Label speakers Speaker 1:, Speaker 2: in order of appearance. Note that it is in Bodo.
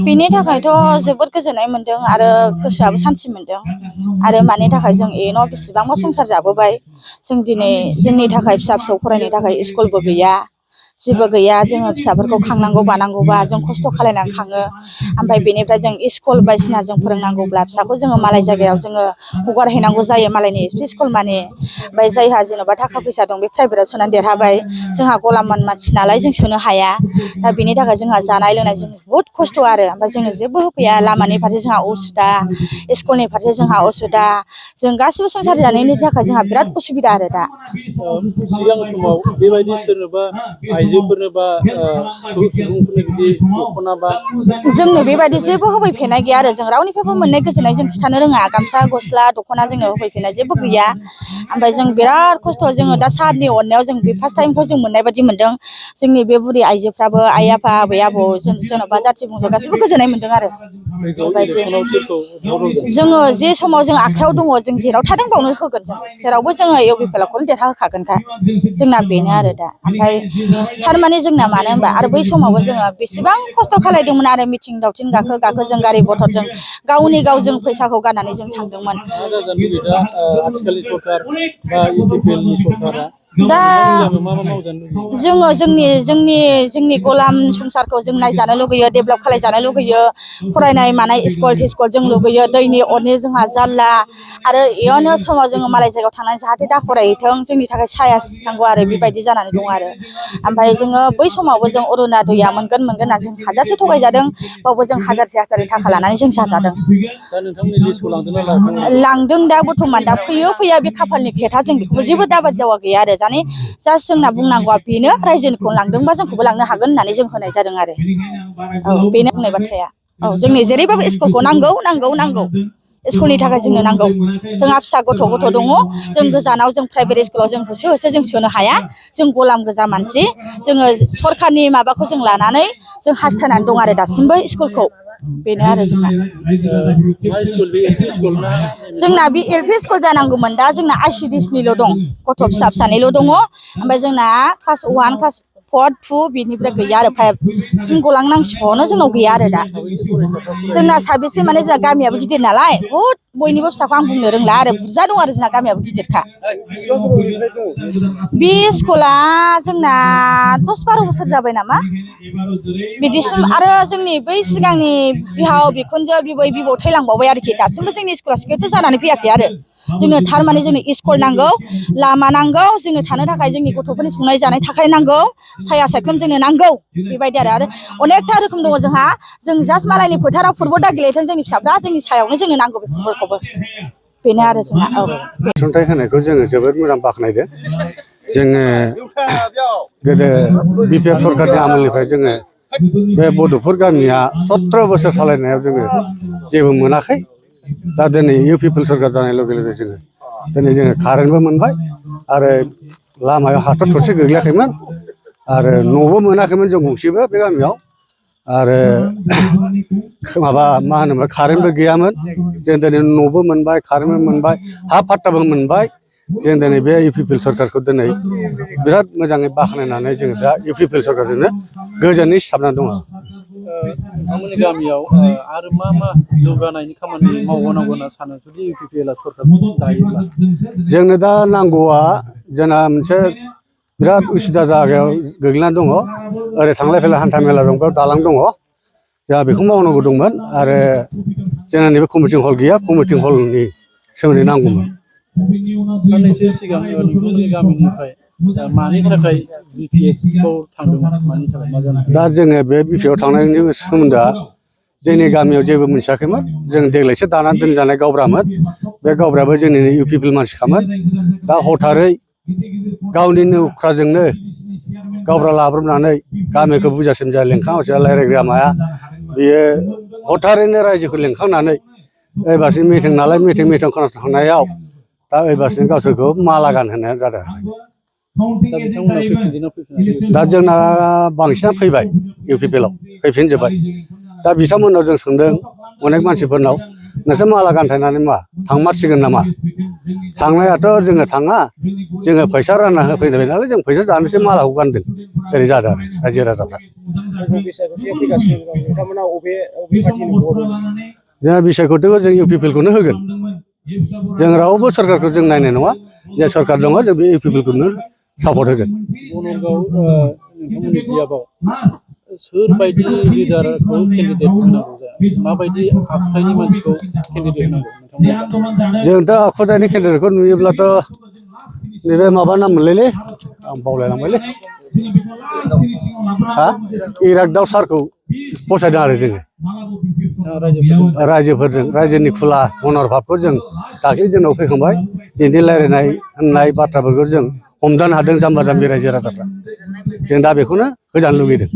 Speaker 1: बिनि थाखायथ' जोबोद गोजोननाय मोन्दों आरो गोसोआबो सान्थि मोन्दों आरो मानि थाखाय जों इयुनाव बेसेबांबा संसार जाबोबाय जों दिनै जोंनि थाखाय फिसा फिसौ फरायनो थाखाय स्कुलबो गैया जेबो गैया जोङो फिसाफोरखौ खांनांगौ बानांगौबा जों खस्थ' खालायनानै खाङो ओमफ्राय बेनिफ्राय जों स्कुल बायदिसिना जों फोरोंनांगौब्ला फिसाखौ जोङो मालाय जायगायाव जोङो हगार हैनांगौ जायो मालायनि एलपि स्कुल माने ओमफ्राय जायहा जेन'बा थाखा फैसा दं बे प्राइभेटाव सोनानै देरहाबाय जोंहा गलामान मानसि नालाय जों सोनो हाया दा बेनि थाखाय जोंहा जानाय लोंनाय जों बुहुद खस्थ' आरो ओमफ्राय जोङो जेबो होफैया लामानि फारसे जोंहा असुबिदा स्कुलनि फारसे जोंहा असुबिदा जों गासिबो संसार जानायनि थाखाय जोंहा बिराद उसुबिदा आरो दा
Speaker 2: सिगां समाव बेबायदि सोरनोबा आइजोफोरनो बा सुबुंफोरनो बिदि दख'ना बा
Speaker 1: जोंनो बेबायदि जेबो होफैफेरनाय गैया आरो जों रावनिफ्रायबो मोननाय गोजोननाय जों खिथानो रोङा गामसा गस्ला दख'ना जोंनो होफैफेरनाय जेबो गैया ओमफ्राय जों बिराद खस्थ' जोङो दा सारनि अननायाव जों बे फार्स्ट टाइमखौ जों मोननाय बायदि मोन्दों जोंनि बे बुरि आइजोफ्राबो आइ आफा आबै आबौ जेन'बा जाथि बंस' गासिबो गोजोननाय मोन्दों आरो बेबायदि जोङो जे समाव जों आखायाव दङ जों जेराव थादों बावनो होगोन जों जेरावबो जोङो इउ पि पि एल खौनो देरहाहोखागोनखा जोंना बेनो आरो दा ओमफ्राय थारमाने जोंना मानो होनबा आरो बै समावबो जोङो बेसेबां खस्थ' खालायदोंमोन आरो मिथिं दावथिं गाखो जों गारि मथरजों गावनि गावजों फैसाखौ गारनानै जों थांदोंमोन
Speaker 2: आथिखालनि सरखार बा इउपिपिएलनि सरकारा
Speaker 1: दा
Speaker 2: नोंथांमोननि मा मावजानो लुबैयो
Speaker 1: जोङो जोंनि गलाम संसारखौ जों नायजानो लुगैयो डेभेलप खालायजानो लुगैयो फरायनाय मानाय स्कुल तिस्कुल जों लुगैयो दैनि अरनि जोंहा जारला आरो इयुन समाव जोङो मालाय जायगायाव थांनानै जाहाथे दा फरायहैथों जोंनि थाखाय साया नांगौ आरो बेबायदि जानानै दं आरो ओमफ्राय जोङो बै समावबो जों अरुनदया मोनगोन होनना जों हाजारसे थगायजादों बावबो जों हाजारसे थाखा लानानै जों जाजादों
Speaker 2: दा नोंथांमोननि लिस्टखौ लांदोंना लाङाखै
Speaker 1: लांदों दा बर्थमान दा फैया बे खाफालनि खोथा जों बेखौबो जेबो दाबाद जावा गैया आरो जाने जास्ट जोंना बुंनांगौआ बेनो रायजोनिखौ लांदोंबा जोंखौबो लांनो हागोन होननानै जों होनाय जादों आरो औ बेनो बुंनाय बाथ्राया औ जोंनो जेरैबाबो स्कुलखौ नांगौ स्कुलनि थाखाय जोंनो नांगौ जोंहा फिसा गथ' दङ जों गोजानाव जों प्राइभेट स्कुलाव जों होसो जों सोनो हाया जों गलाम गोजा मानसि जोङो सरखारनि माबाखौ जों लानानै जों हास्थायनानै दं आरो दासिमबो स्कुलखौ बेनो आरो जोंना बे एल पि स्कुल जानांगौमोन दा जोंना ICDS निल' दं गथ' फिसा फिसानिल' दङ ओमफ्राय जोंना क्लास 1 क्लास 4 2 बिनिफ्राय गैया आरो 5 सिम गलांनांसिगौआवनो जोंनाव गैया आरो दा जोंना साबेसे माने जोंना गामियाबो गिदिर नालाय बहुद बयनिबो फिसाखौ आं बुंनो रोंला आरो बुरजा दं आरो जोंना गामियाबो गिदिरखा बे स्कुला जोंना 10-12 बोसोर जाबाय नामा बिदिसिम आरो जोंनि बै सिगांनि बिहाव बिखुनजो बिबै बिबौ थैलांबावबाय आरोखि दासिमबो जोंनि स्कुला सिकिउरिटि जानानै फैयाखै आरो जोंनो थारमाने जोंनो स्कुल नांगौ लामा नांगौ जोंनो थानो थाखाय जोंनि गथ'फोरनि संनाय जानाय थाखाय नांगौ साया सायख्लुम जोंनो नांगौ बेबायदि आरो अनेकथा रोखोम दङ जोंहा जों जास्ट मालायनि फोथाराव फुटबल दा गेलेथों जोंनि फिसाफ्रा जोंनि सायावनो जोंनो नांगौ बे फुटबलखौबो बेनो आरो जोंना
Speaker 3: अनसुंथाइ होनायखौ जोङो जोबोद मोजां बाख्नायदों जोङो गोदो BPF सरकारनि आमोलनिफ्राय जोङो बे बड'फोर गामिया 17 बोसोर सालायनायाव जोङो जेबो मोनाखै दा दिनै इउपिपिएल सरकार जानाय लोगो लोगो जोङो कारेन्टबो मोनबाय आरो लामायाव हाथर थरसे गोग्लैयाखैमोन आरो न'बो मोनाखैमोन जों गंसेबो बे गामियाव आरो माबा मा होनोमोन कारेन्टबो गैयामोन जों दिनै न'बो मोनबाय कारेन्टबो मोनबाय हा पाट्टाबो मोनबाय जों दिनै बे इउपिपिएल सरकारखौ दिनै बिराद मोजाङै बाख्नायनानै जोङो दा इउपिपिएल सरकारजोंनो गोजोनै सिथाबनानै दङ
Speaker 2: नोंथांमोननि गामियाव आरो मा जौगानायनि खामानि मावबावनांगौ होनना सानो जुदि इउपिपिएल सरकार दायोब्ला
Speaker 3: जोंनो दा नांगौआ जोंना मोनसे बिराद उसुबिदा जायगायाव गोग्लैनानै दङ ओरै थांलाय फैलाय हान्था मेला दं बेयाव दालां दङ जोंहा बेखौ मावनांगौ दंमोन आरो जोंना नैबे कमिटि हल गैया कमिटि हलनि सोमोन्दै नांगौमोन
Speaker 2: साननैसो सिगां नोंथांमोननि गामिनिफ्राय मानि थाखाय बिपिएफआव थांदोंमोन मानि थाखाय मा जानाय
Speaker 3: दा जोङो बे बिपिएफआव थांनायनि सोमोन्दोआ जोंनि गामियाव जेबो मोनथियाखैमोन जों देग्लायसो दानानै दोनजानाय गावब्रामोन बे गावब्रायाबो जोंनि इउपिपिएल मानसिखामोन दा हथारै गावनिनो उख्राजोंनो गावब्रा लाब्रबनानै गामिखौ बुरजा सुमजा लेंखां हरसेया रायज्लायग्रा माया बियो हथारैनो रायजोखौ लेंखांनानै ओइबासो मिटिं नालाय मिटिं खोनासंनायाव दा ओइबासो गावसोरखौ माला गानहोनाय जादों दा जोंना बांसिना फैबाय इउपिपिएलआव फैफिनजोब्बाय दा बिथांमोननाव जों सोंदों अनेक मानसिफोरनाव नोंसोर माला गानथायनानै मा थांमारसिगोन नामा थांनायाथ' जोङो थाङा जोङो फैसा रानना होफैबाय नालाय जों फैसा जानोसो मालाखौ गानदों ओरै जादों आरो रायजो राजाफ्रा
Speaker 4: बिसायख'थिया फैगासिनो दं नोंथांमोना अबे पार्टिनो भट होगोन?
Speaker 3: जोंहा बिसायख'थिखौ जों इउ पि पि एल खौनो होगोन जों रावबो सरकारखौ जों नायनाय नङा जे सरकार दङ जों बे इउ पि पि एल खौनो सापर्ट होगोन
Speaker 2: बनरगाव नोंथांमोननि बियाबाव सोरबायदि लिडारखौ केन्डिडेट होनांगौ माबायदि आखुथायनि मानसिखौ केन्डिडेट होनांगौ नोंथांमोना?
Speaker 3: जों दा आखुथायनि केन्डिडेटखौ नुयोब्लाथ' नैबे माबा नाम मोनलायलै आं बावलायलांबायलै हा इरागदाव सारखौ फसायदों आरो जोङो रायजोफोरजों रायजोनि खुला मनरभाबखौ जों दाख्लै जोंनाव फैखांबाय दिनै रायज्लायनाय होननाय बाथ्राफोरखौ जों हमदांनो हादों जाम्बा जाम्बि रायजो राजाफ्रा जों दा बेखौनो होजानो लुगैदों